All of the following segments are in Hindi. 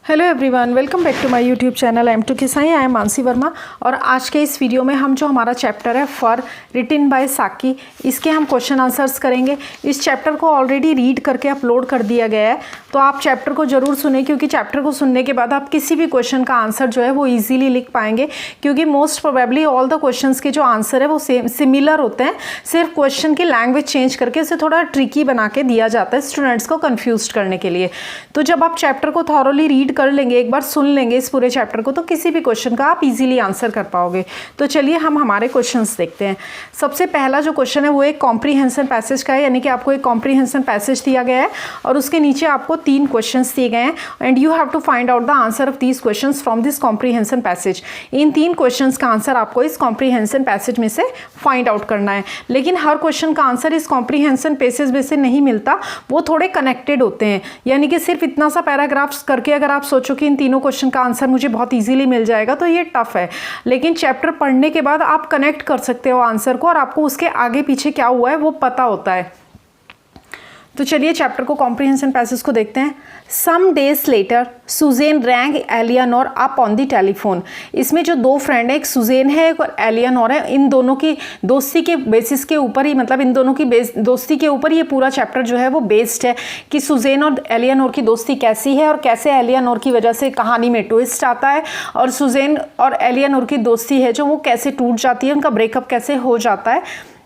Hello everyone, welcome back to my YouTube channel एम टू किसाई। आई एम मानसी वर्मा और आज के इस वीडियो में हम जो हमारा चैप्टर है फॉर रिटिन बाय साकी, इसके हम क्वेश्चन आंसर्स करेंगे। इस चैप्टर को ऑलरेडी रीड करके अपलोड कर दिया गया है, तो आप चैप्टर को ज़रूर सुनें, क्योंकि चैप्टर को सुनने के बाद आप किसी भी क्वेश्चन का आंसर जो है वो ईजिली लिख पाएंगे, क्योंकि most probably all the question के जो आंसर है वो सिमिलर होते हैं। सिर्फ क्वेश्चन की लैंग्वेज चेंज करके उसे थोड़ा ट्रिकी बना के दिया जाता है स्टूडेंट्स को कन्फ्यूज करने के लिए। तो जब आप चैप्टर को थॉरोली रीड कर लेंगे, एक बार सुन लेंगे इस पूरे चैप्टर को, तो किसी भी क्वेश्चन का आप इजीली आंसर कर पाओगे। तो चलिए हम हमारे क्वेश्चंस देखते हैं। सबसे पहला जो क्वेश्चन है वो एक कॉम्प्रीहेंशन पैसेज का है, यानी कि आपको एक कॉम्प्रीहेंशन पैसेज दिया गया है और उसके नीचे आपको 3 क्वेश्चंस दिए गए हैं and you have to find out the answer of these questions from this comprehension passage. इन 3 क्वेश्चंस का आंसर आपको इस कॉम्प्रीहेंशन पैसेज में से फाइंड आउट करना है। लेकिन हर क्वेश्चन का आंसर इस कॉम्प्रीहेंशन पैसेज में से नहीं मिलता, वो थोड़े कनेक्टेड होते हैं। यानी कि सिर्फ इतना सा पैराग्राफ्स करके अगर आप सोचो कि इन तीनों क्वेश्चन का आंसर मुझे बहुत इजीली मिल जाएगा, तो ये टफ है। लेकिन चैप्टर पढ़ने के बाद आप कनेक्ट कर सकते हो आंसर को और आपको उसके आगे पीछे क्या हुआ है वो पता होता है। तो चलिए चैप्टर को कॉम्प्रीहेंशन पैसेज को देखते हैं। Some days later Susan rang Eleanor up on the telephone. इसमें जो 2 फ्रेंड है, एक सुजेन है एक और एलियानोर है, इन दोनों की दोस्ती के बेसिस के ऊपर ही, मतलब इन दोनों की दोस्ती के ऊपर ये पूरा चैप्टर जो है वो बेस्ड है कि सुजेन और एलियानोर की दोस्ती कैसी है और कैसे एलियानोर की वजह से कहानी में ट्विस्ट आता है और सुजेन और एलियानोर की दोस्ती है जो वो कैसे टूट जाती है, उनका ब्रेकअप कैसे हो जाता है।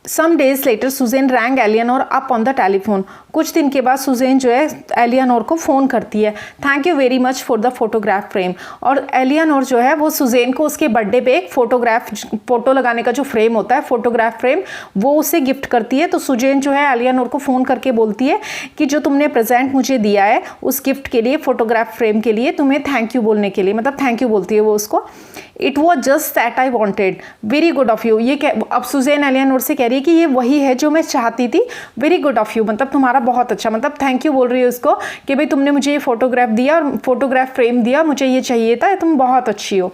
Some days later Susan rang Eleanor up on the telephone. कुछ दिन के बाद सुजेन जो है एलियानोर को फ़ोन करती है, thank you very much for the photograph frame. और एलियानोर जो है वो सुजेन को उसके बर्थडे पे एक फ़ोटो लगाने का जो फ्रेम होता है, फोटोग्राफ फ्रेम, वो उसे गिफ्ट करती है। तो सुजेन जो है एलियानोर को फ़ोन करके बोलती है कि जो तुमने प्रेजेंट मुझे दिया है उस गिफ्ट के लिए, फोटोग्राफ फ्रेम के लिए, तुम्हें थैंक यू बोलने के लिए, मतलब थैंक यू बोलती है वो उसको। It was just that I wanted, very good of you. ये अब सुजेन एलियानोर से कह रही है कि ये वही है जो मैं चाहती थी, वेरी गुड ऑफ यू, मतलब तुम्हारा बहुत अच्छा, मतलब थैंक यू बोल रही है उसको कि भाई तुमने मुझे ये फोटोग्राफ दिया और फोटोग्राफ फ्रेम दिया, मुझे ये चाहिए था, तुम बहुत अच्छी हो।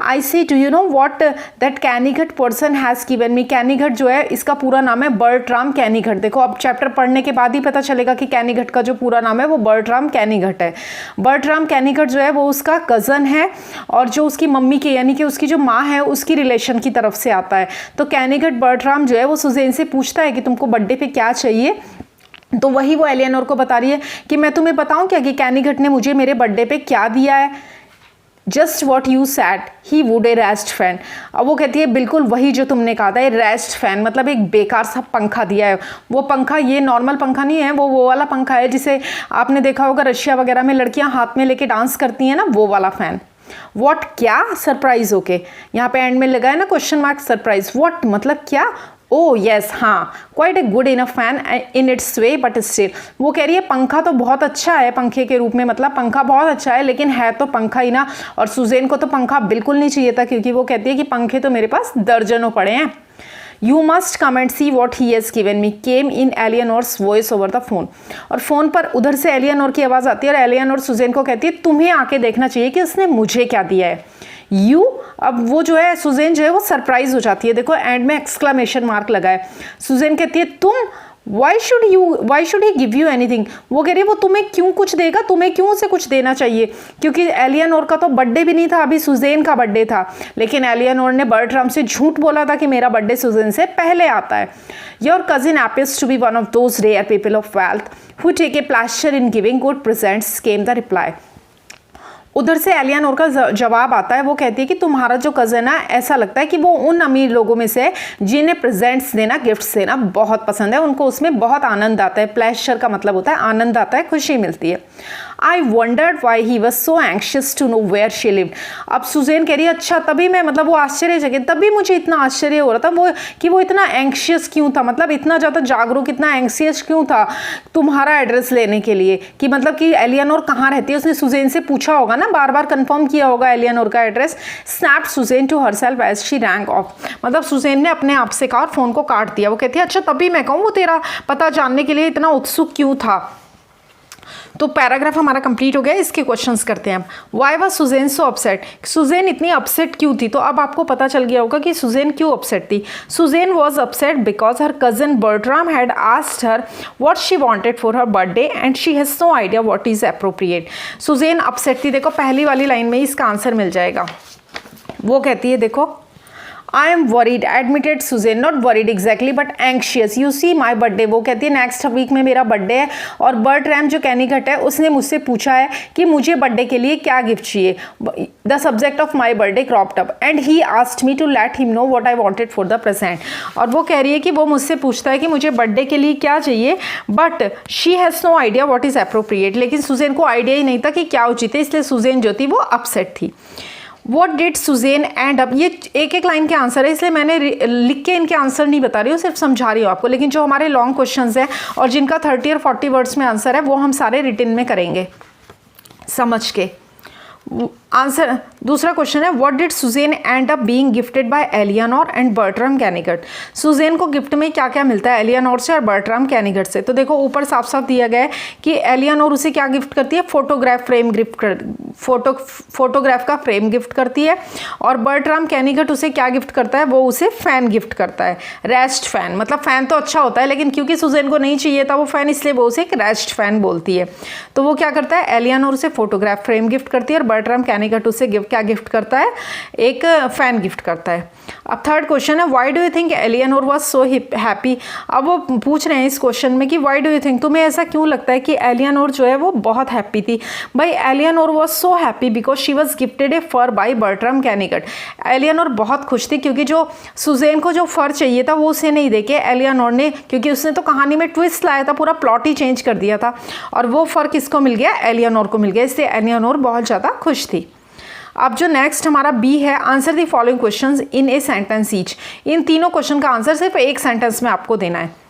I see do you know what that Kennicott person has given me. Kennicott जो है इसका पूरा नाम है बर्ट्राम कैनीघट। देखो अब चैप्टर पढ़ने के बाद ही पता चलेगा कि कैनीघट का जो पूरा नाम है वो बर्ट्राम कैनीघट है। बर्ट्राम कैनीघट जो है वो उसका कज़न है और जो उसकी मम्मी के, यानी कि उसकी जो माँ है उसकी रिलेशन की तरफ से आता है। तो कैनीघट बर्ट्राम जो है वो सुजेन से पूछता है कि तुमको बर्थडे पे क्या चाहिए, तो वही वो एलियानोर को बता रही है कि मैं तुम्हें बताऊं क्या कि कैनीघट ने मुझे मेरे बर्थडे पे क्या दिया है। Just what you sad he would a rest fan. अब वो कहती है बिल्कुल वही जो तुमने कहा था, ए रेस्ट फैन, मतलब एक बेकार सा पंखा दिया है। वो पंखा ये नॉर्मल पंखा नहीं है, वो वाला पंखा है जिसे आपने देखा होगा रशिया वगैरह में लड़कियां हाथ में लेके डांस करती हैं ना, वो वाला फैन। वॉट क्या, सरप्राइज। ओके, यहाँ पे एंड में लगा है ना क्वेश्चन मार्क, सरप्राइज। वॉट मतलब क्या, ओ यस, हाँ, quite a good enough fan in its way but still. वो कह रही है पंखा तो बहुत अच्छा है, पंखे के रूप में, मतलब पंखा बहुत अच्छा है लेकिन है तो पंखा ही ना। और सुजेन को तो पंखा बिल्कुल नहीं चाहिए था, क्योंकि वो कहती है कि पंखे तो मेरे पास दर्जनों पड़े हैं। You must come and see what he has given me came in Eleanor's voice over the phone। और फ़ोन पर उधर से एलियानोर की आवाज़ आती है और एलियानोर सुजेन को कहती है तुम्हें आके देखना चाहिए कि उसने मुझे क्या दिया है। यू, अब वो जो है सुजेन जो है वो सरप्राइज हो जाती है। देखो एंड में एक्सक्लेमेशन मार्क लगा है। सुजेन कहती है तुम, why should he give you anything. वो कह रही है वो तुम्हें क्यों कुछ देगा, तुम्हें क्यों उसे कुछ देना चाहिए, क्योंकि एलियानोर का तो बर्थडे भी नहीं था, अभी सुजेन का बर्थडे था। लेकिन एलियानोर ने बर्ट्राम से झूठ बोला था कि मेरा बर्थडे सुजेन से पहले आता है। Your cousin happens to be one of those rare people of wealth who take a pleasure in giving good presents came the reply. उधर से एलियानोर का जवाब आता है। वो कहती है कि तुम्हारा जो कज़न है ऐसा लगता है कि वो उन अमीर लोगों में से है जिन्हें प्रेजेंट्स देना, गिफ्ट्स देना बहुत पसंद है, उनको उसमें बहुत आनंद आता है। प्लेजर का मतलब होता है आनंद आता है, खुशी मिलती है। I wondered why he was so anxious to know where she lived. अब सुजेन कह रही है अच्छा, तभी मैं, मतलब वो आश्चर्यचकित, तभी मुझे इतना आश्चर्य हो रहा था वो कि वो इतना एंक्शियस क्यों था, मतलब इतना ज़्यादा जागरूक, इतना एंक्शियस क्यों था तुम्हारा एड्रेस लेने के लिए, कि मतलब कि एलियानोर कहाँ रहती है। उसने सुजेन से पूछा होगा ना, बार बार कंफर्म किया होगा एलियानोर का address. Snapped Suzanne to herself as she rang off. मतलब सुजेन ने अपने आप से कहा और फ़ोन को काट दिया। वो कहती है अच्छा, तभी मैं कहूँ वो तेरा पता जानने के लिए इतना उत्सुक क्यों था। तो पैराग्राफ हमारा कंप्लीट हो गया, इसके क्वेश्चंस करते हैं हम। Why was Suzanne so upset, Suzanne इतनी अपसेट क्यों थी? तो अब आपको पता चल गया होगा कि सुजैन क्यों अपसेट थी। Suzanne was upset because her cousin Bertram had asked her what she wanted for her birthday and she has no idea what is appropriate. Suzanne upset थी, देखो पहली वाली लाइन में इसका आंसर मिल जाएगा। वो कहती है देखो, I am worried, admitted Suzanne, not worried exactly but anxious. You see my birthday, वो कहती है नेक्स्ट वीक में मेरा बर्थडे है और बर्ट्रैम जो कैनिगट है उसने मुझसे पूछा है कि मुझे बर्थडे के लिए क्या गिफ्ट चाहिए। The subject of my birthday cropped up and he asked me to let him know what I wanted for the present. और वो कह रही है कि वो मुझसे पूछता है कि मुझे बर्थडे के लिए क्या चाहिए, but she has no idea what is appropriate, लेकिन सुजैन को आइडिया ही नहीं था कि क्या उचित है, इसलिए सुजैन जो थी वो अपसेट थी। What did Suzanne end up, ये एक एक लाइन के आंसर है इसलिए मैंने लिख के इनके आंसर नहीं बता रही हूँ, सिर्फ समझा रही हूँ आपको। लेकिन जो हमारे लॉन्ग क्वेश्चंस हैं और जिनका 30 और 40 वर्ड्स में आंसर है वो हम सारे रिटन में करेंगे समझ के। आंसर दूसरा क्वेश्चन है, what did Suzanne end up being gifted by Eleanor and Bertram Kennicott. Susan को गिफ्ट में क्या क्या मिलता है एलियानोर से और बर्ट्राम कैनिगट से। तो देखो ऊपर साफ साफ दिया गया है कि एलियानोर उसे क्या गिफ्ट करती है, फोटोग्राफ का फ्रेम गिफ्ट करती है, और बर्ट्राम कैनिगट उसे क्या गिफ्ट करता है, वो उसे फैन गिफ्ट करता है, रेस्ट फैन। मतलब फैन तो अच्छा होता है लेकिन क्योंकि सुजैन को नहीं चाहिए था वो फैन, इसलिए वो उसे एक रेस्ट फैन बोलती है। तो वो क्या करता है, एलियानोर उसे फोटोग्राफ फ्रेम गिफ्ट करती है और बर्ट्राम कैनिगट उसे क्या गिफ्ट करता है, एक फैन गिफ्ट करता है। अब थर्ड क्वेश्चन है, why do you think Eleanor was so happy. अब वो पूछ रहे हैं इस क्वेश्चन में कि व्हाई डू यू थिंक, तुम्हें ऐसा क्यों लगता है कि एलियानोर जो है वो बहुत हैप्पी थी। भाई Eleanor was so happy because she was gifted a fur by Bertram Kennicott. Eleanor बहुत खुश थी क्योंकि जो सुजैन को जो फर चाहिए था वो उसे नहीं देके एलियानोर ने, क्योंकि उसने तो कहानी में ट्विस्ट लाया था, पूरा प्लॉट ही चेंज कर दिया था, और वो फर किसको मिल गया, एलियानोर को मिल गया, इसलिए एलियानोर बहुत ज़्यादा खुश थी। अब जो नेक्स्ट हमारा बी है, answer the following questions in a sentence each. इन तीनों क्वेश्चन का आंसर सिर्फ एक सेंटेंस में आपको देना है।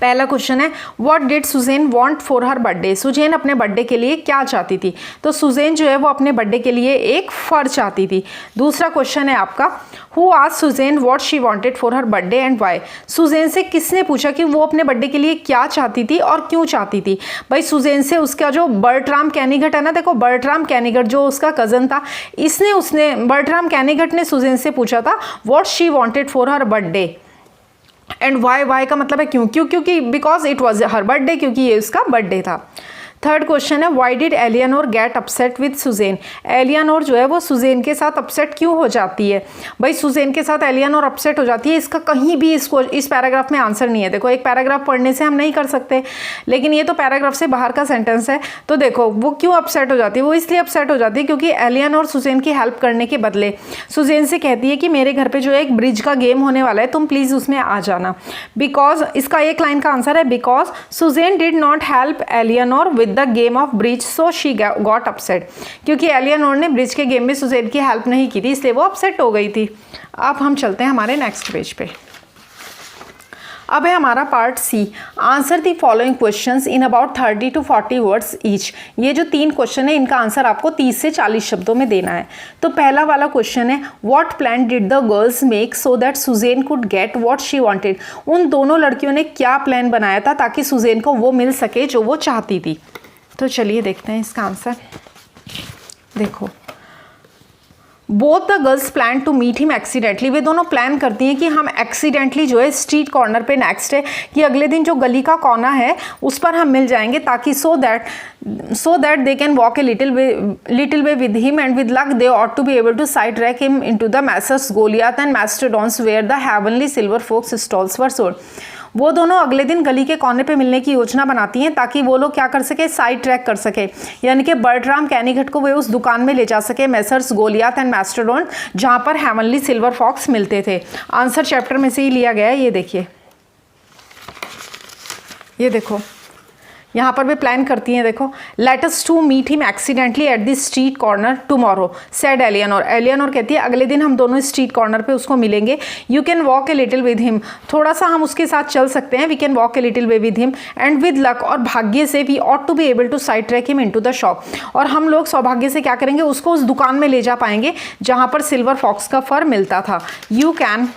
पहला क्वेश्चन है, what did Suzanne want for her birthday. Suzanne अपने बर्थडे के लिए क्या चाहती थी। तो सुजैन जो है वो अपने बर्थडे के लिए एक फर चाहती थी। दूसरा क्वेश्चन है आपका, who asked Suzanne what she wanted for her birthday and why. Suzanne से किसने पूछा कि वो अपने बर्थडे के लिए क्या चाहती थी और क्यों चाहती थी। भाई सुजैन से उसका जो बर्ट्राम कैनिगट है ना, देखो बर्ट्राम कैनिगट जो उसका कज़न था, उसने बर्ट्राम कैनिगट ने सुजैन से पूछा था what she wanted for her birthday and why का मतलब है क्योंकि because it was her birthday, क्योंकि ये उसका बर्थडे था। थर्ड क्वेश्चन है, why did Eleanor get upset with Susan. Eleanor जो है वो सुजैन के साथ अपसेट क्यों हो जाती है। भाई सुजैन के साथ एलियानोर अपसेट हो जाती है, इसका कहीं भी इस पैराग्राफ में आंसर नहीं है। देखो एक पैराग्राफ पढ़ने से हम नहीं कर सकते, लेकिन ये तो पैराग्राफ से बाहर का सेंटेंस है। तो देखो वो क्यों अपसेट हो जाती है, वो इसलिए अपसेट हो जाती है क्योंकि एलियानोर सुजैन की हेल्प करने के बदले सुजैन से कहती है कि मेरे घर पर जो है एक ब्रिज का गेम होने वाला है, तुम प्लीज़ उसमें आ जाना। बिकॉज इसका एक लाइन का आंसर है, because Susan did not help Eleanor with the game of bridge so she got upset. क्योंकि एलियानोर ने ब्रिज के गेम में सुजैन की हेल्प नहीं की थी, इसलिए वो अपसेट हो गई थी। अब हम चलते हैं हमारे नेक्स्ट पेज पे। अब है हमारा part C, answer the following questions in about 30 to 40 words each. ये जो 3 क्वेश्चन है इनका आंसर आपको 30 से 40 शब्दों में देना है। तो पहला वाला क्वेश्चन है, what plan did the girls make so that Suzanne could get what she wanted. उन दोनों लड़कियों ने क्या प्लान बनाया था ताकि सुजैन को वो मिल सके जो वो चाहती थी। तो चलिए देखते हैं इसका आंसर। देखो, both the girls plan to meet him accidentally. वे दोनों प्लान करती हैं कि हम एक्सीडेंटली जो है स्ट्रीट कॉर्नर पे नेक्स्ट है कि अगले दिन जो गली का कोना है उस पर हम मिल जाएंगे, ताकि so that they can walk a little way with him and with luck they ought to be able to sidetrack him into the Messrs Goliath and Mastodon's where the heavenly silver fox stoles were sold. वो दोनों अगले दिन गली के कोने पे मिलने की योजना बनाती हैं ताकि वो लोग क्या कर सके, साइड ट्रैक कर सके, यानी कि बर्ट्राम कैनिगट को वे उस दुकान में ले जा सके, मैसर्स गोलियाथ एंड मैस्टोडॉन, जहाँ पर हेवनली सिल्वर फॉक्स मिलते थे। आंसर चैप्टर में से ही लिया गया है, ये देखिए, ये देखो यहाँ पर भी प्लान करती हैं। देखो, let us to meet him accidentally at the street corner tomorrow said Eleanor. Eleanor कहती है अगले दिन हम दोनों स्ट्रीट कॉर्नर पे उसको मिलेंगे। You can walk a little with him, थोड़ा सा हम उसके साथ चल सकते हैं। We can walk a little way with him and with luck, और भाग्य से we ought to be able to sidetrack him into the shop, और हम लोग सौभाग्य से क्या करेंगे, उसको उस दुकान में ले जा पाएंगे जहाँ पर सिल्वर फॉक्स का फर मिलता था। You can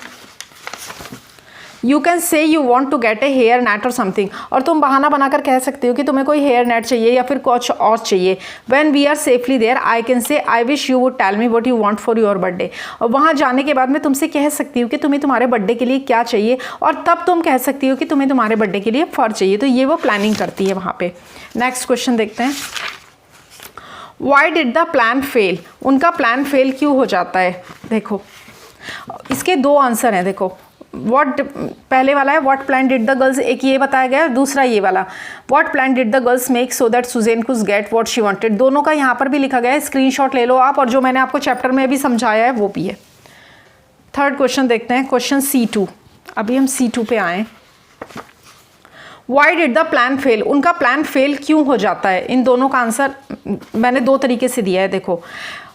you can say you want to get a hair net or something, और तुम बहाना बनाकर कह सकते हो कि तुम्हें कोई हेयर नेट चाहिए या फिर कुछ और चाहिए. When we are safely there I can say I wish you would tell me what you want for your birthday. और वहाँ जाने के बाद मैं तुमसे कह सकती हूँ कि तुम्हें तुम्हारे बर्थडे के लिए क्या चाहिए, और तब तुम कह सकती हो कि तुम्हें तुम्हारे बर्थडे के लिए फर चाहिए. तो ये वो प्लानिंग करती है वहाँ पे. नेक्स्ट क्वेश्चन देखते हैं. Why did the plan fail, उनका प्लान फेल क्यों हो जाता है. देखो इसके दो आंसर हैं. देखो व्हाट पहले वाला है what plan did the girls, एक ये बताया गया है, दूसरा ये वाला what plan did the girls make so that Suzanne could get what she wanted. दोनों का यहाँ पर भी लिखा गया है, स्क्रीनशॉट ले लो आप, और जो मैंने आपको चैप्टर में भी समझाया है वो भी है. थर्ड क्वेश्चन देखते हैं, क्वेश्चन C2. अभी हम C2 पे आए. Why did the plan fail, उनका प्लान फेल क्यों हो जाता है. इन दोनों का आंसर मैंने दो तरीके से दिया है. देखो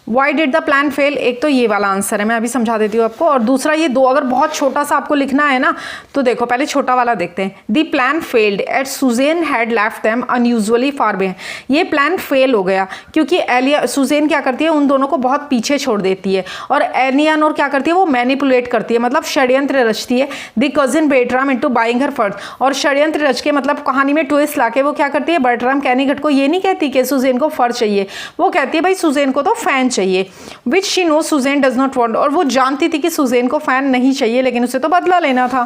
why did the plan fail, एक तो ये वाला आंसर है, मैं अभी समझा देती हूँ आपको, और दूसरा ये दो. अगर बहुत छोटा सा आपको लिखना है ना तो देखो पहले छोटा वाला देखते हैं. The plan failed at Suzanne had left them unusually far behind. ये प्लान फेल हो गया क्योंकि सुजैन क्या करती है, उन दोनों को बहुत पीछे छोड़ देती है, और एलियानोर क्या करती है, वो मैनिपुलेट करती है, मतलब षड्यंत्र रचती है. The cousin Bertram into buying her first, और षड्यंत्र रच के मतलब कहानी में ट्विस्ट लाके वो क्या करती है, बर्ट्राम कैनिगट को ये नहीं कहती कि सुजैन को फर चाहिए, वो कहती है भाई सुजैन को तो फैन चाहिए. Which she know Suzanne does not want, और वो जानती थी कि सुजैन को फैन नहीं चाहिए, लेकिन उसे तो बदला लेना था.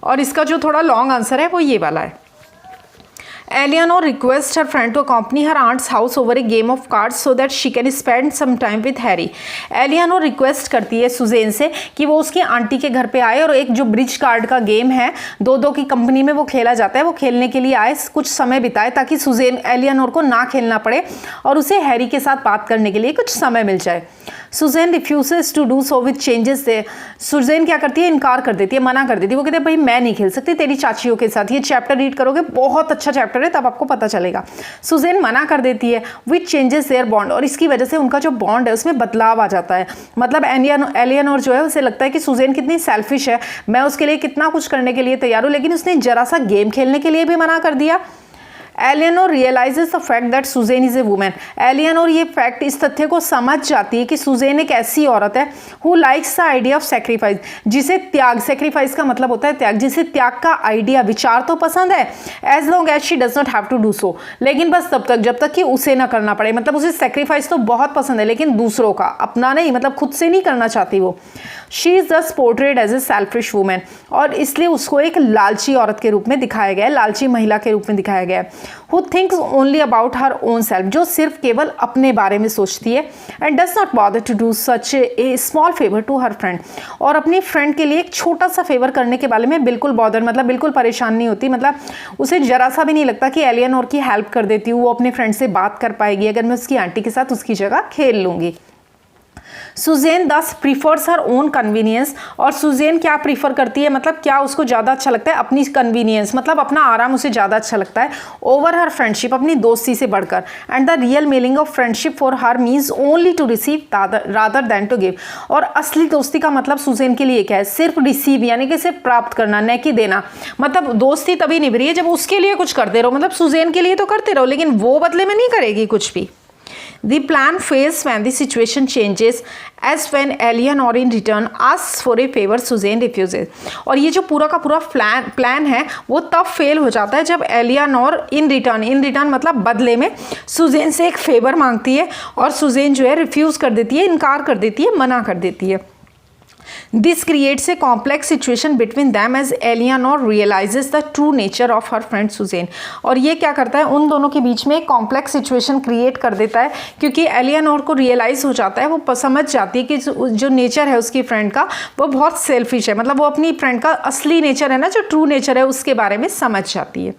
और इसका जो थोड़ा लॉन्ग आंसर है वो ये वाला है. Eleanor requests her friend to accompany her aunt's house over a game of cards so that she can spend some time with Harry. Eleanor request करती है सुजैन से कि वो उसकी आंटी के घर पे आए और एक जो ब्रिज कार्ड का गेम है, दो दो की कंपनी में वो खेला जाता है, वो खेलने के लिए आए, कुछ समय बिताए ताकि सुजैन एलियानोर को ना खेलना पड़े और उसे हैरी के साथ बात करने के लिए कुछ समय मिल जाए. Suzanne refuses to do so with changes they. Suzanne क्या करती है, इनकार कर देती है, मना कर देती है. वो कहते हैं भाई मैं नहीं खेल सकती तेरी चाचियों के साथ. ये चैप्टर रीड करोगे, बहुत अच्छा चैप्टर है, तब आपको पता चलेगा. सुजैन मना कर देती है. विच चेंजेस देयर बॉन्ड, और इसकी वजह से उनका जो बॉन्ड है उसमें बदलाव आ जाता है. मतलब एलियानोर जो है उसे लगता है कि सुजैन कितनी सेल्फिश है, मैं उसके लिए कितना कुछ करने के लिए तैयार हूँ, लेकिन उसने जरा सा गेम खेलने के लिए भी मना कर दिया. Eleanor realises the fact that Susan is a women. Eleanor ये फैक्ट, इस तथ्य को समझ जाती है कि सुजैन एक ऐसी औरत है who likes the idea of sacrifice, जिसे त्याग, सेक्रीफाइस का मतलब होता है त्याग, जिसे त्याग का आइडिया, विचार तो पसंद है, as long as she does not have to do so, लेकिन बस तब तक जब तक कि उसे ना करना पड़े. मतलब उसे सेक्रीफाइस तो बहुत पसंद है, लेकिन दूसरों का, अपना नहीं, मतलब खुद से नहीं करना चाहती वो. She is just portrayed as a selfish women, और इसलिए उसको एक लालची औरत के रूप में दिखाया गया है, लालची महिला के रूप में दिखाया गया है. Who thinks only about her own self, जो सिर्फ केवल अपने बारे में सोचती है. And does not bother to do such a small favor to her friend, और अपनी फ्रेंड के लिए एक छोटा सा फेवर करने के बारे में बिल्कुल बॉदर, मतलब बिल्कुल परेशान नहीं होती. मतलब उसे जरा सा भी नहीं लगता कि एलियानोर की हेल्प कर देती हूँ, वो अपने फ्रेंड से बात कर पाएगी अगर मैं उसकी आंटी के साथ उसकी जगह खेल लूँगी. सुजैन दस प्रीफर्स हर ओन कन्वीनियंस, और सुजैन क्या प्रीफर करती है, मतलब क्या उसको ज़्यादा अच्छा लगता है, अपनी कन्वीनियंस, मतलब अपना आराम उसे ज़्यादा अच्छा लगता है, ओवर हर फ्रेंडशिप, अपनी दोस्ती से बढ़कर. And the real meaning of friendship for her means only to receive rather than to give. और असली दोस्ती का मतलब सुजैन के लिए क्या है, सिर्फ रिसीव, यानी कि सिर्फ प्राप्त करना, न कि देना. मतलब दोस्ती तभी निभ रही है जब उसके लिए कुछ करते रहो, मतलब सुजैन के लिए तो करते रहो, लेकिन वो बदले में नहीं करेगी कुछ भी. The plan fails when the situation changes, as when Eleanor in return asks for a favor Suzanne refuses. और ये जो पूरा का पूरा प्लान है वो तब फेल हो जाता है जब एलियानोर इन रिटर्न मतलब बदले में सुजैन से एक फेवर मांगती है, और सुजैन जो है रिफ्यूज़ कर देती है, इनकार कर देती है, मना कर देती है. This creates a complex situation between them as Eleanor realizes the true nature of her friend Suzanne. और ये क्या करता है, उन दोनों के बीच में एक कॉम्प्लेक्स सिचुएशन क्रिएट कर देता है, क्योंकि एलियानोर को रियलाइज़ हो जाता है, वो समझ जाती है कि जो नेचर है उसकी फ्रेंड का वो बहुत सेल्फिश है. मतलब वो अपनी फ्रेंड का असली नेचर है ना, जो ट्रू नेचर है, उसके बारे में समझ जाती है.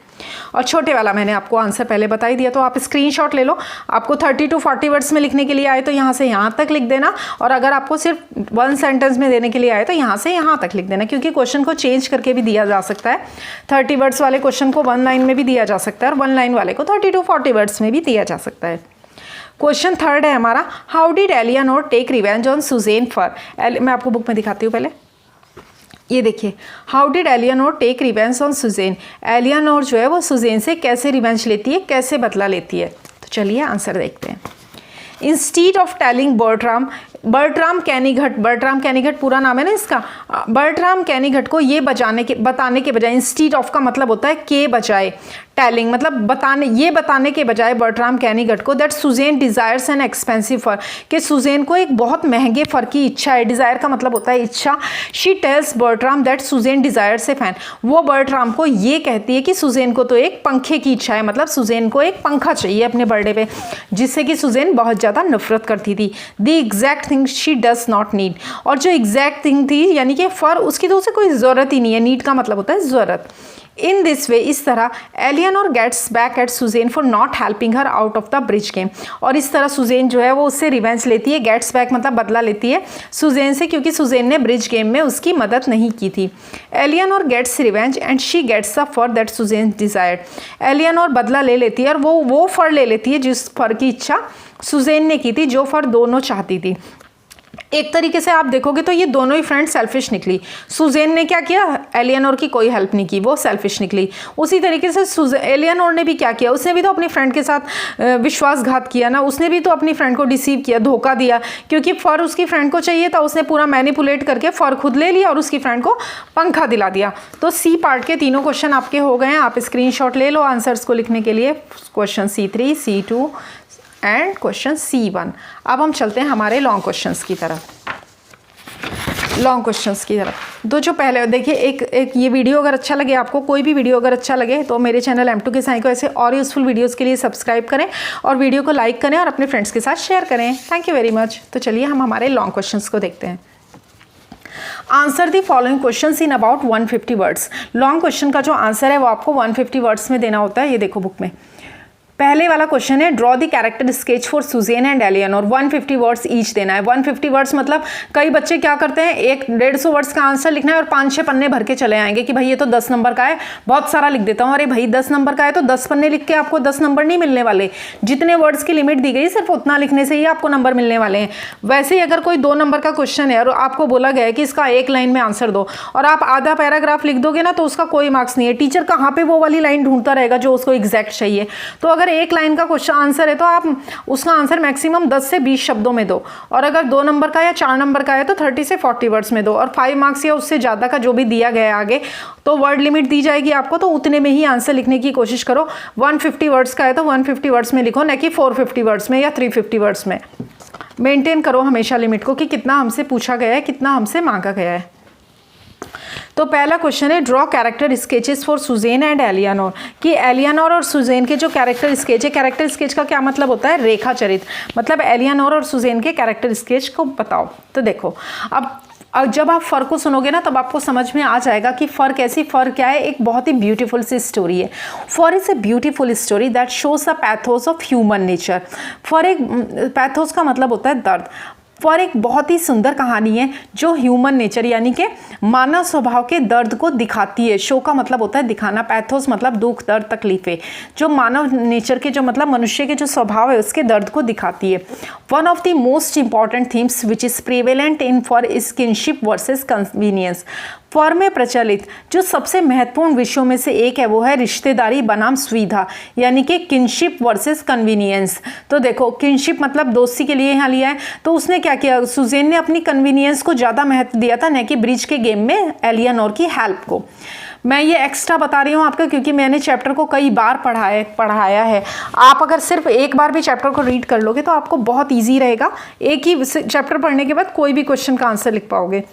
और छोटे वाला मैंने आपको आंसर पहले बता ही दिया, तो आप स्क्रीनशॉट ले लो. आपको 30 to 40 वर्ड्स में लिखने के लिए आए तो यहाँ से यहाँ तक लिख देना, और अगर आपको सिर्फ 1 सेंटेंस में देने के लिए आए तो यहाँ से यहाँ तक लिख देना, क्योंकि क्वेश्चन को चेंज करके भी दिया जा सकता है. 30 वर्ड्स वाले क्वेश्चन को 1 लाइन में भी दिया जा सकता है, और 1 लाइन वाले को 30 to 40 वर्ड्स में भी दिया जा सकता है. क्वेश्चन थर्ड है हमारा, how did Eleanor take revenge on Susan for. मैं आपको बुक में दिखाती हूँ पहले. ये देखिए, how did Eleanor take revenge on Susan. Eleanor जो है वो सुजैन से कैसे रिवेंज लेती है, कैसे बदला लेती है. तो चलिए आंसर देखते हैं. Instead of telling Bertram, Bertram Kennicott पूरा नाम है ना इसका। बर्ट्राम कैनिघट को ये बताने के बजाय, इंस्टीड ऑफ का मतलब होता है के बजाय, टेलिंग मतलब बताने के बजाय बर्ट्राम कैनिघट को that Susan desires an expensive fur, कि सुजेन को एक बहुत महंगे फर की इच्छा है। डिजायर का मतलब होता है इच्छा। She tells Bertram that Susan desires a fan, वो बर्ट्राम को ये कहती है कि सुजेन को तो एक पंखे की इच्छा है, मतलब सुजेन को एक पंखा चाहिए अपने बर्थडे पे, जिससे कि सुजेन बहुत ज़्यादा नफरत करती थी। The exact thing she does not need, और जो एग्जैक्ट थिंग थी यानी कि फर, उसकी तो उसे कोई ज़रूरत ही नहीं है। नीड का मतलब होता है ज़रूरत। इन दिस वे, इस तरह Eleanor gets back at Suzanne for not helping her out of the bridge game, और इस तरह सुजेन जो है वो उससे रिवेंज लेती है। गेट्स बैक मतलब बदला लेती है सुजेन से, क्योंकि सुजेन ने ब्रिज गेम में उसकी मदद नहीं की थी। Eleanor gets revenge and she gets the fur that Suzanne desired, Eleanor बदला ले लेती है और वो फर ले लेती है जिस फर की इच्छा सुजेन ने की थी, जो फर दोनों चाहती थी। एक तरीके से आप देखोगे तो ये दोनों ही फ्रेंड सेल्फिश निकली। सुजेन ने क्या किया, एलियनोर की कोई हेल्प नहीं की, वो सेल्फिश निकली। उसी तरीके से एलियनोर ने भी क्या किया, उसने भी तो अपनी फ्रेंड के साथ विश्वासघात किया ना, उसने भी तो अपनी फ्रेंड को डिसीव किया, धोखा दिया, क्योंकि फर उसकी फ्रेंड को चाहिए था, उसने पूरा मैनिपुलेट करके फर खुद ले लिया और उसकी फ्रेंड को पंखा दिला दिया। तो सी पार्ट के तीनों क्वेश्चन आपके हो गए हैं। आप स्क्रीनशॉट ले लो आंसर्स को लिखने के लिए, question C3, C2 and question C1। अब हम चलते हैं हमारे लॉन्ग क्वेश्चंस की तरफ। तो जो पहले देखिए, एक ये वीडियो अगर अच्छा लगे आपको, कोई भी वीडियो अगर अच्छा लगे तो मेरे चैनल M2 के साई को ऐसे और यूजफुल वीडियोस के लिए सब्सक्राइब करें और वीडियो को लाइक करें और अपने फ्रेंड्स के साथ शेयर करें। Thank you very much. तो चलिए हम हमारे लॉन्ग क्वेश्चंस को देखते हैं। Answer the following questions in about 150 words. Long question का जो आंसर है वो आपको 150 वर्ड्स में देना होता है। ये देखो बुक में पहले वाला क्वेश्चन है, draw the character sketch for Suzanne and Eleanor, 150 words each देना है। 150 वर्ड्स मतलब कई बच्चे क्या करते हैं, 150 वर्ड्स का आंसर लिखना है और 5-6 पन्ने भर के चले आएंगे कि भाई ये तो 10 नंबर का है, बहुत सारा लिख देता हूँ। अरे भाई 10 नंबर का है तो 10 पन्ने लिख के आपको 10 नंबर नहीं मिलने वाले। जितने वर्ड्स की लिमिट दी गई सिर्फ उतना लिखने से ही आपको नंबर मिलने वाले हैं। वैसे ही अगर कोई 2 नंबर का क्वेश्चन है और आपको बोला गया है कि इसका 1 लाइन में आंसर दो और आप आधा पैराग्राफ लिख दोगे ना, तो उसका कोई मार्क्स नहीं है। टीचर कहाँ पे वो वाली लाइन ढूंढता रहेगा जो उसको एग्जैक्ट चाहिए। तो अगर 1 लाइन का आंसर है तो आप उसका आंसर मैक्सिमम 10 से 20 शब्दों में दो, और अगर 2 नंबर का या 4 नंबर का है तो 30 से 40 वर्ड्स में दो, और 5 मार्क्स या उससे ज़्यादा का जो भी दिया गया है आगे तो वर्ड लिमिट दी जाएगी आपको, तो उतने में ही आंसर लिखने की कोशिश करो। 150 वर्ड्स का है तो 150 वर्ड्स में लिखो, न कि 450 वर्ड्स में या 350 वर्ड्स में। मेंटेन करो हमेशा लिमिट को कि कितना हमसे पूछा गया है, कितना हमसे मांगा गया है। तो पहला क्वेश्चन है, draw character sketches for Suzanne and Eleanor, कि एलियनोर और सुजेन के जो कैरेक्टर स्केच है, कैरेक्टर स्केच का क्या मतलब होता है, रेखा चरित्र, मतलब एलियनोर और सुजेन के कैरेक्टर स्केच को बताओ। तो देखो अब जब आप फर को सुनोगे ना तब आपको समझ में आ जाएगा कि फर कैसी, फर क्या है। एक बहुत ही ब्यूटीफुल सी स्टोरी है। Fur is a beautiful story that shows the pathos of human nature. Fur एक, पैथोस का मतलब होता है दर्द। फर एक बहुत ही सुंदर कहानी है जो ह्यूमन नेचर यानी कि मानव स्वभाव के दर्द को दिखाती है। शो का मतलब होता है दिखाना, पैथोस मतलब दुख, दर्द, तकलीफें, जो मानव नेचर के, जो मतलब मनुष्य के जो स्वभाव है उसके दर्द को दिखाती है। One of the most important themes which is prevalent in Fur is kinship versus convenience. Fur में प्रचलित जो सबसे महत्वपूर्ण विषयों में से एक है वो है रिश्तेदारी बनाम सुविधा, यानी कि किनशिप वर्सेस कन्वीनियंस। तो देखो किनशिप मतलब दोस्ती के लिए यहाँ लिया है, तो उसने क्या किया, सुजेन ने अपनी कन्वीनियंस को ज़्यादा महत्व दिया था, न कि ब्रिज के गेम में एलियनोर की हेल्प को। मैं ये एक्स्ट्रा बता रही हूँ आपका क्योंकि मैंने चैप्टर को कई बार पढ़ाया है। आप अगर सिर्फ एक बार भी चैप्टर को रीड कर लोगे तो आपको बहुत ईजी रहेगा, एक ही चैप्टर पढ़ने के बाद कोई भी क्वेश्चन का आंसर लिख पाओगे।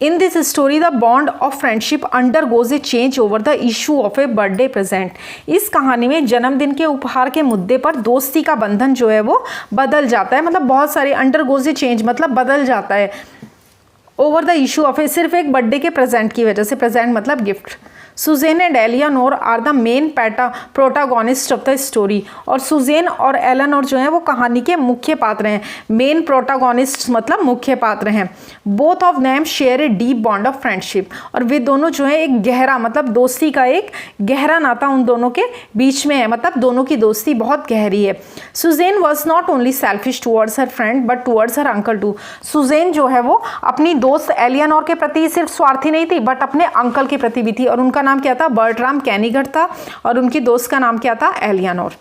In this story, the bond of friendship undergoes a change over the issue of a birthday present. इस कहानी में जन्मदिन के उपहार के मुद्दे पर दोस्ती का बंधन जो है वो बदल जाता है, मतलब बहुत सारे undergoes a change मतलब बदल जाता है। ओवर द इशू ऑफ ए, सिर्फ एक बर्थडे के प्रेजेंट की वजह से, प्रेजेंट मतलब gift. Suzanne and Eleanor are the main protagonist of the story, और सुजेन और एलियनोर जो है वो कहानी के मुख्य पात्र हैं। मेन प्रोटागोनिस्ट मतलब मुख्य पात्र हैं। Both of them share a deep bond of friendship, और वे दोनों जो है एक गहरा मतलब दोस्ती का एक गहरा नाता उन दोनों के बीच में है, मतलब दोनों की दोस्ती बहुत गहरी है। Suzanne was not only selfish towards her friend but towards her uncle too. Suzanne जो है वो अपनी दोस्त एलियनोर के प्रति सिर्फ स्वार्थी नहीं थी बट अपने अंकल के प्रति भी थी, और उनका नाम क्या था, बर्ट्राम कैनिघट था, और उनकी दोस्त का नाम क्या था, Eleanor.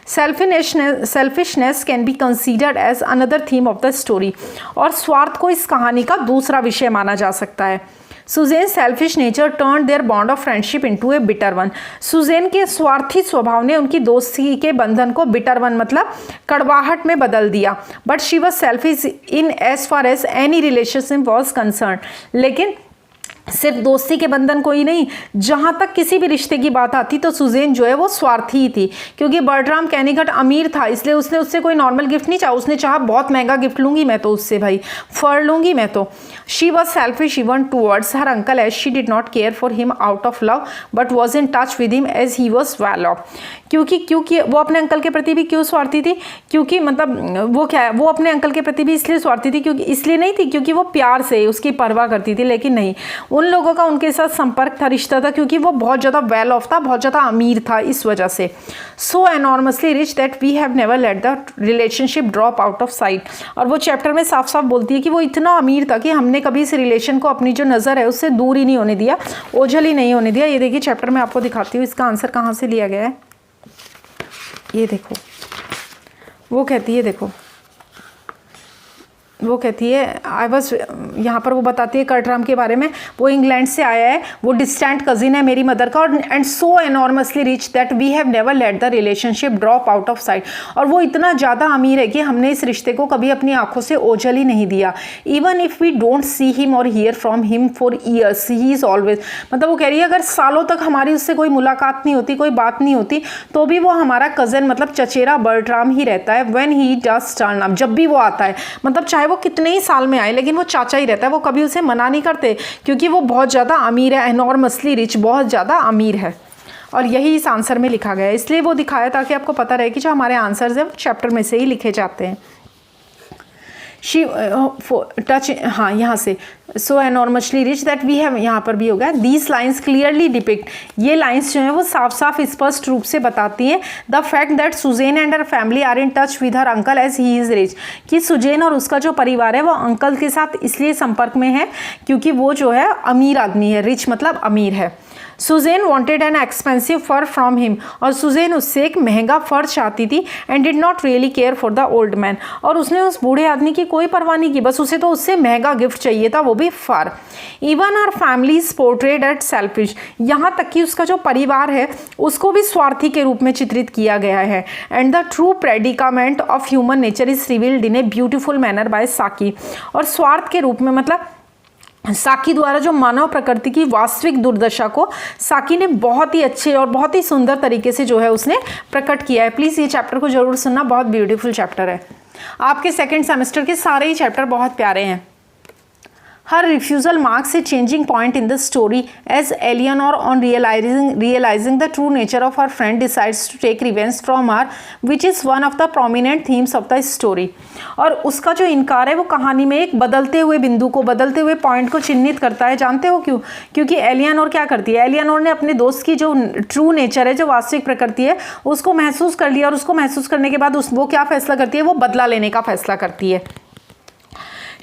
Selfishness can be considered as another theme of the story, और स्वार्थ को इस कहानी का दूसरा विषय माना जा सकता है। Suzanne selfish nature turn their bond of friendship into a bitter one. Suzanne के स्वार्थी स्वभाव ने उनकी दोस्ती के बंधन को बिटर वन मतलब कड़वाहट में बदल दिया। But she was selfish in as far as any relationship was concern, लेकिन सिर्फ दोस्ती के बंधन को ही नहीं, जहाँ तक किसी भी रिश्ते की बात आती तो सुजेन जो है वो स्वार्थी ही थी, क्योंकि बर्ट्राम कैनिगट अमीर था, इसलिए उसने उससे कोई नॉर्मल गिफ्ट नहीं चाहा, उसने चाहा बहुत महंगा गिफ्ट लूंगी मैं तो उससे, भाई फर लूंगी मैं तो। She was selfish even towards her uncle as she did not care for him out of love but was in touch with him as he was well off. क्योंकि वो अपने अंकल के प्रति भी क्यों स्वार्थी थी, क्योंकि मतलब वो क्या है, वो अपने अंकल के प्रति भी इसलिए स्वार्थी थी क्योंकि इसलिए नहीं थी क्योंकि वो प्यार से उसकी परवाह करती थी, लेकिन नहीं, उन लोगों का उनके साथ संपर्क था, रिश्ता था, क्योंकि वो बहुत ज़्यादा वेल ऑफ था, बहुत ज़्यादा अमीर था, इस वजह से। So enormously rich that we have never let the relationship drop out of sight. और वो चैप्टर में साफ साफ बोलती है कि वो इतना अमीर था कि हमने कभी इस रिलेशन को अपनी जो नज़र है उससे दूर ही नहीं होने दिया, ओझल ही नहीं होने दिया। ये देखिए चैप्टर में आपको दिखाती हूँ इसका आंसर कहाँ से लिया गया है। ये देखो, वो कहती है, देखो वो कहती है आई वॉज, यहाँ पर वो बताती है कर्टराम के बारे में, वो इंग्लैंड से आया है, वो डिस्टेंट कजिन है मेरी मदर का, और and so enormously rich that we have never let the relationship drop out of sight. और वो इतना ज़्यादा अमीर है कि हमने इस रिश्ते को कभी अपनी आंखों से ओझल ही नहीं दिया। Even if we don't see him or hear from him for years he is always, मतलब वो कह रही है अगर सालों तक हमारी उससे कोई मुलाकात नहीं होती, कोई बात नहीं होती, तो भी वो हमारा कज़न मतलब चचेरा बर्ट्राम ही रहता है। When he does turn up, जब भी वो आता है, मतलब चाहे वो कितने ही साल में आए लेकिन वो चाचा ही रहता है, वो कभी उसे मना नहीं करते क्योंकि वो बहुत ज़्यादा अमीर है, एनॉर्मसली रिच, बहुत ज़्यादा अमीर है। और यही इस आंसर में लिखा गया है, इसलिए वो दिखाया ताकि आपको पता रहे कि जो हमारे आंसर्स हैं वो चैप्टर में से ही लिखे जाते हैं। शी टच, हाँ यहाँ से, so enormously rich that we have, यहाँ पर भी हो गया। दीज लाइन्स क्लियरली डिपिक्ट, ये लाइन्स जो हैं वो साफ साफ स्पष्ट रूप से बताती हैं the fact that Suzanne and her family are in touch with her uncle as he is rich, कि सुजेन और उसका जो परिवार है वो अंकल के साथ इसलिए संपर्क में है क्योंकि वो जो है अमीर आदमी है, रिच मतलब अमीर है। Suzanne wanted an expensive fur from him, और सुजेन उससे एक महंगा फर चाहती थी, and did not really care for the old man, और उसने उस बूढ़े आदमी की कोई परवाह नहीं की, बस उसे तो उससे महंगा गिफ्ट चाहिए था, वो भी Fur. Even our family is portrayed as selfish, यहाँ तक कि उसका जो परिवार है उसको भी स्वार्थी के रूप में चित्रित किया गया है। And the true predicament of human nature is revealed in a beautiful manner by Saki, और स्वार्थ के रूप में मतलब साकी द्वारा जो मानव प्रकृति की वास्तविक दुर्दशा को साकी ने बहुत ही अच्छे और बहुत ही सुंदर तरीके से जो है उसने प्रकट किया है। प्लीज़ ये चैप्टर को जरूर सुनना, बहुत ब्यूटीफुल चैप्टर है। आपके सेकंड सेमेस्टर के सारे ही चैप्टर बहुत प्यारे हैं। Her refusal marks a changing point in the story as Eleanor, on realizing the true nature of her friend, decides to take revenge from her, which is one of the prominent themes of the story. और उसका जो इनकार है वो कहानी में एक बदलते हुए बिंदु को, बदलते हुए पॉइंट को चिन्हित करता है। जानते हो क्यों? क्योंकि एलियानोर क्या करती है, एलियानोर ने अपने दोस्त की जो ट्रू नेचर है, जो वास्तविक प्रकृति है, उसको महसूस कर लिया, और उसको महसूस करने के बाद वो क्या फैसला करती है, वो बदला लेने का फैसला करती है।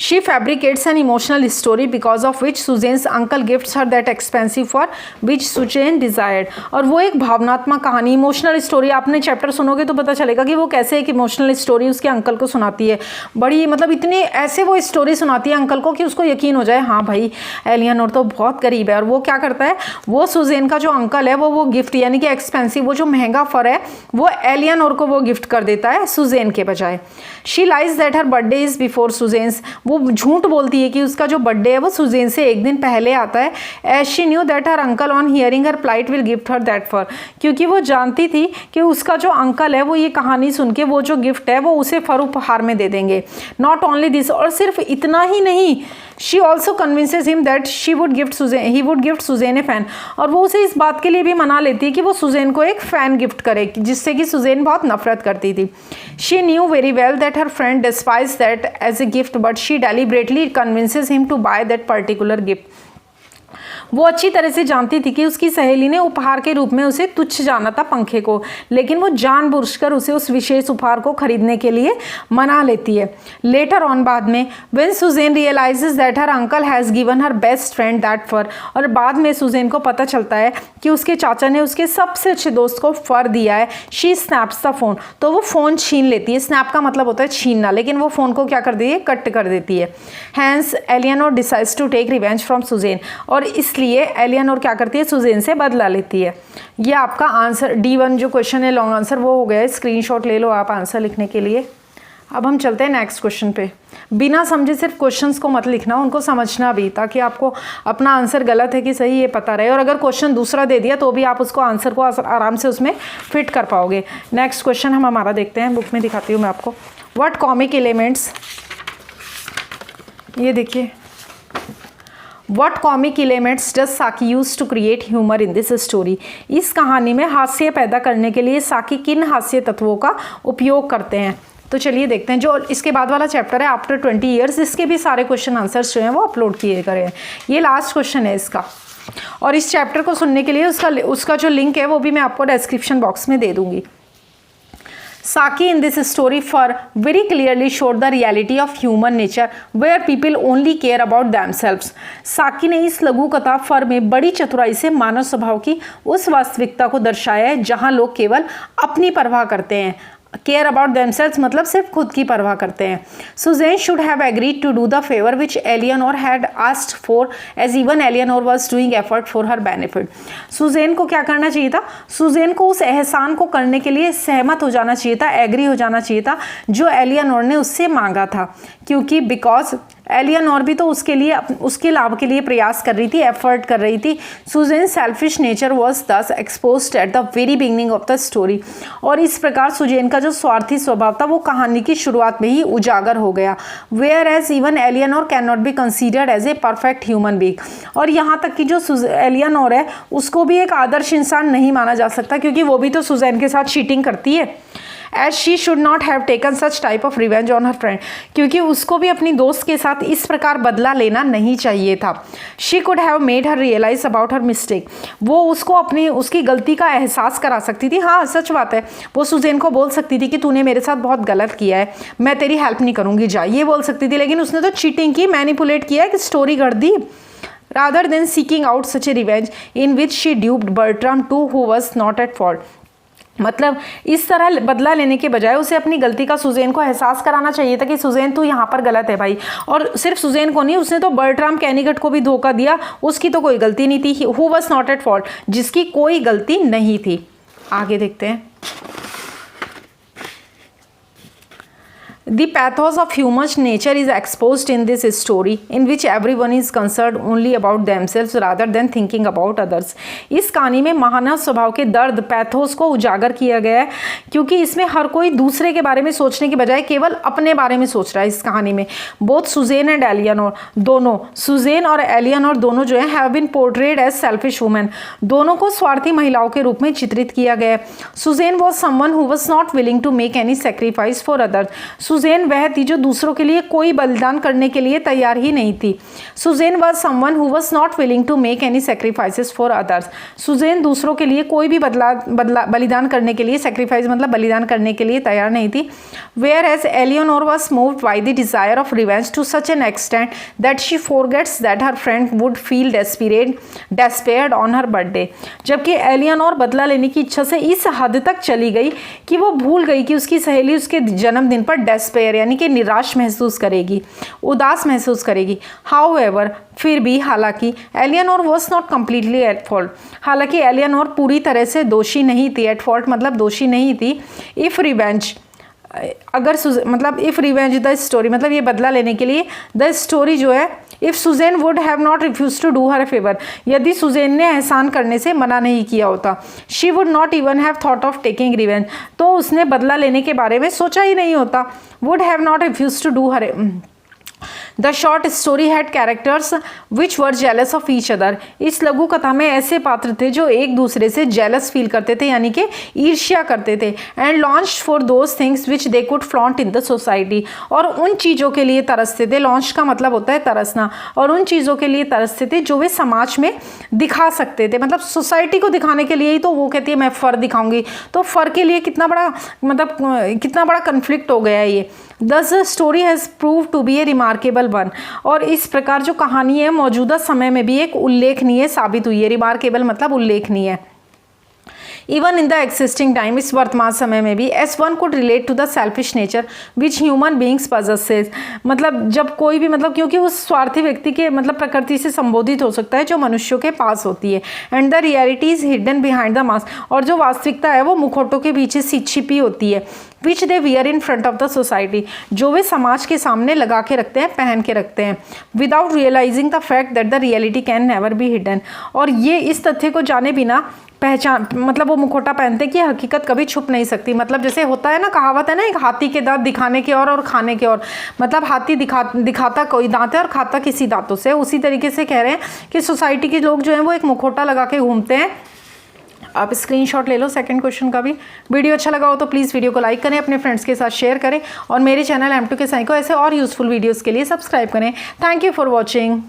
She fabricates an emotional story because of which Susan's uncle gifts her that expensive fur which Susan desired. और वो एक भावनात्मक कहानी, इमोशनल स्टोरी, आपने चैप्टर सुनोगे तो पता चलेगा कि वो कैसे एक इमोशनल स्टोरी उसके अंकल को सुनाती है। बड़ी मतलब इतनी ऐसे वो स्टोरी सुनाती है अंकल को कि उसको यकीन हो जाए, हाँ भाई एलियानोर तो बहुत गरीब है। और वो क्या करता है, वो सुजेन का जो अंकल है वो गिफ्ट यानी कि एक्सपेंसिव, वो जो महंगा फर है वो एलियानोर को वो गिफ्ट कर देता है सुजेन के बजाय। She lies that her birthday is before Suzanne's, वो झूठ बोलती है कि उसका जो बर्थडे है वो सुजेन से एक दिन पहले आता है। As she knew that her uncle on hearing her plight will gift her that Fur, क्योंकि वो जानती थी कि उसका जो अंकल है वो ये कहानी सुन के वो जो गिफ्ट है वो उसे फर उपहार में दे देंगे। नॉट ओनली दिस, और सिर्फ इतना ही नहीं, she also convinces him that he would gift Suzanne a fan, और वो उसे इस बात के लिए भी मना लेती है कि वो सुजेन को एक फ़ैन गिफ्ट करे, जिससे कि सुजेन बहुत नफरत करती थी। She knew very well that her friend despise that as a gift, but she deliberately convinces him to buy that particular gift. वो अच्छी तरह से जानती थी कि उसकी सहेली ने उपहार के रूप में उसे तुच्छ जाना था पंखे को, लेकिन वो जानबूझकर उसे उस विशेष उपहार को खरीदने के लिए मना लेती है। लेटर ऑन, बाद में, when Suzanne realises that her uncle has given her best friend that Fur, और बाद में सुजेन को पता चलता है कि उसके चाचा ने उसके सबसे अच्छे दोस्त को फर दिया है। शी स्नैप्स द फोन, तो वो फ़ोन छीन लेती है। स्नैप का मतलब होता है छीनना, लेकिन वो फ़ोन को क्या कर देती है, कट कर देती है। Hence Eleanor decides to take revenge from Suzanne, और इसलिए एलियनोर क्या करती है, सुजेन से बदला लेती है। ये आपका आंसर D1 जो क्वेश्चन है लॉन्ग आंसर वो हो गया है। स्क्रीनशॉट ले लो आप आंसर लिखने के लिए। अब हम चलते हैं नेक्स्ट क्वेश्चन पे। बिना समझे सिर्फ क्वेश्चंस को मत लिखना, उनको समझना भी, ताकि आपको अपना आंसर गलत है कि सही ये पता रहे। और अगर क्वेश्चन दूसरा दे दिया तो भी आप उसको आंसर को आराम से उसमें फिट कर पाओगे। नेक्स्ट क्वेश्चन हम हमारा देखते हैं, बुक में दिखाती हूँ मैं आपको। व्हाट कॉमिक एलिमेंट्स, ये देखिए, What comic elements does साकी use to create humor in this story? इस कहानी में हास्य पैदा करने के लिए साकी किन हास्य तत्वों का उपयोग करते हैं? तो चलिए देखते हैं। जो इसके बाद वाला चैप्टर है आफ्टर 20 ईयर्स, इसके भी सारे क्वेश्चन आंसर्स जो हैं वो अपलोड किए गए हैं। ये लास्ट क्वेश्चन है इसका, और इस चैप्टर को सुनने के लिए उसका जो लिंक है वो भी मैं आपको डिस्क्रिप्शन बॉक्स में दे दूंगी। Saki in this story for very clearly showed the reality of human nature where people only care about themselves. साकी ने इस लघु कथा फर में बड़ी चतुराई से मानव स्वभाव की उस वास्तविकता को दर्शाया है जहां लोग केवल अपनी परवाह करते हैं। केयर अबाउट देमसेल्व्स मतलब सिर्फ खुद की परवाह करते हैं। Suzanne should have agreed to do the favour which Eleanor had asked for, as even Eleanor was doing effort for her benefit. Suzanne को क्या करना चाहिए था, सुजेन को उस एहसान को करने के लिए सहमत हो जाना चाहिए था, एग्री हो जाना चाहिए था जो एलियनोर ने उससे मांगा था, क्योंकि बिकॉज एलियनोर भी तो उसके लिए, उसके लाभ के लिए प्रयास कर रही थी, एफर्ट कर रही थी। सुजेन सेल्फिश नेचर वॉज दस exposed at the very beginning of the story, और इस प्रकार सुजेन का जो स्वार्थी स्वभाव था वो कहानी की शुरुआत में ही उजागर हो गया। Where as even Eleanor can not be considered as a perfect human being, और यहाँ तक कि जो एलियनोर है उसको भी एक आदर्श इंसान नहीं माना जा सकता, क्योंकि वो भी तो सुजेन के साथ चीटिंग करती है। As she should not have taken such type of revenge on her friend, क्योंकि उसको भी अपनी दोस्त के साथ इस प्रकार बदला लेना नहीं चाहिए था। She could have made her realize about her mistake, वो उसको अपनी उसकी गलती का एहसास करा सकती थी। हाँ सच बात है, वो सुजेन को बोल सकती थी कि तूने मेरे साथ बहुत गलत किया है, मैं तेरी हेल्प नहीं करूँगी, जा, ये बोल सकती थी, लेकिन उसने तो चीटिंग की, मैनिपुलेट किया, कि स्टोरी कर दी। Rather than seeking out such a revenge in which she duped Bertram too, who was not at fault, मतलब इस तरह बदला लेने के बजाय उसे अपनी गलती का सुजेन को एहसास कराना चाहिए था कि सुजेन तू यहाँ पर गलत है भाई। और सिर्फ सुजेन को नहीं, उसने तो बर्ट्राम कैनिगट को भी धोखा दिया, उसकी तो कोई गलती नहीं थी। Who was not at fault, जिसकी कोई गलती नहीं थी। आगे देखते हैं। The pathos of human nature is exposed in this story, in which everyone is concerned only about themselves rather than thinking about others. इस कहानी में मानव स्वभाव के दर्द, पैथोस को उजागर किया गया है, क्योंकि इसमें हर कोई दूसरे के बारे में सोचने के बजाय केवल अपने बारे में सोच रहा है। इस कहानी में बोथ सुजेन एंड एलियनोर, दोनों सुजेन और एलियनोर दोनों जो है have been portrayed as selfish women, दोनों को स्वार्थी महिलाओं के रूप में चित्रित किया गया है। Suzanne was someone who was not willing to make any sacrifice for others, Suzanne वह थी जो दूसरों के लिए कोई बलिदान करने के लिए तैयार ही नहीं थी। Suzanne was someone who was not willing to make any sacrifices for others, Suzanne दूसरों के लिए कोई भी बलिदान करने के लिए, सैक्रिफाइस मतलब बलिदान करने के लिए तैयार नहीं थी। Whereas Eleanor was moved by the desire of revenge to such an extent that she forgets that her friend would feel despaired on her birthday, जबकि एलियनोर बदला लेने की इच्छा से इस हद तक चली गई कि वो भूल गई कि उसकी सहेली उसके जन्मदिन पर डेस्पेयर यानी कि निराश महसूस करेगी, उदास महसूस करेगी। हाउएवर, फिर भी, हालांकि एलियनोर was not completely at fault, हालांकि एलियनोर पूरी तरह से दोषी नहीं थी। एट फॉल्ट मतलब दोषी नहीं थी। इफ़ रिवेंज, अगर मतलब इफ़ रिवेंज द स्टोरी मतलब ये बदला लेने के लिए द स्टोरी जो है, if Suzanne would have not refuse to do her favour, यदि सुजेन ने एहसान करने से मना नहीं किया होता, she would not even have thought of taking revenge, तो उसने बदला लेने के बारे में सोचा ही नहीं होता। Would have not refuse to do her, the short story had characters which were jealous of each other. इस लघु कथा में ऐसे पात्र थे जो एक दूसरे से जेलस फील करते थे, यानी कि ईर्ष्या करते थे। And launch for those things which they could flaunt in the society, और उन चीज़ों के लिए तरसते थे, लॉन्च का मतलब होता है तरसना, और उन चीज़ों के लिए तरसते थे जो वे समाज में दिखा सकते थे, मतलब सोसाइटी को दिखाने के लिए ही। तो वो कहती है मैं फर दिखाऊंगी, तो फर के लिए कितना बड़ा मतलब कितना बड़ा कन्फ्लिक्ट हो गया है ये। Thus the story has prove to be a remarkable one, और इस प्रकार जो कहानी है मौजूदा समय में भी एक उल्लेखनीय साबित हुई है। रिमार्केबल मतलब उल्लेखनीय। Even in the existing time, इस वर्तमान समय में भी, as one could relate to the selfish nature which human beings possesses, मतलब जब कोई भी मतलब क्योंकि उस स्वार्थी व्यक्ति के मतलब प्रकृति से संबोधित हो सकता है जो मनुष्यों के पास होती है। And the reality is hidden behind the mask, और जो वास्तविकता है वो मुखौटों के पीछे छिपी होती है। Which they wear in front of the society, जो वे समाज के सामने लगा के रखते हैं, पहन के रखते हैं। Without realising the fact that the reality can never be hidden, और ये इस तथ्य को जाने बिना पहचान मतलब वो मुखौटा पहनते कि हकीकत कभी छुप नहीं सकती। मतलब जैसे होता है ना, कहावत है ना, एक हाथी के दांत दिखाने के और खाने के और, मतलब हाथी दिखाता कोई दांत है और खाता किसी दांतों से। उसी तरीके से कह रहे हैं कि सोसाइटी के लोग जो हैं वो एक मुखौटा लगा के घूमते हैं। आप स्क्रीनशॉट ले लो सेकंड क्वेश्चन का भी। वीडियो अच्छा लगा हो तो प्लीज़ वीडियो को लाइक करें, अपने फ्रेंड्स के साथ शेयर करें, और मेरे चैनल M2K Sci को ऐसे और यूज़फुल वीडियोज़ के लिए सब्सक्राइब करें। Thank you for watching.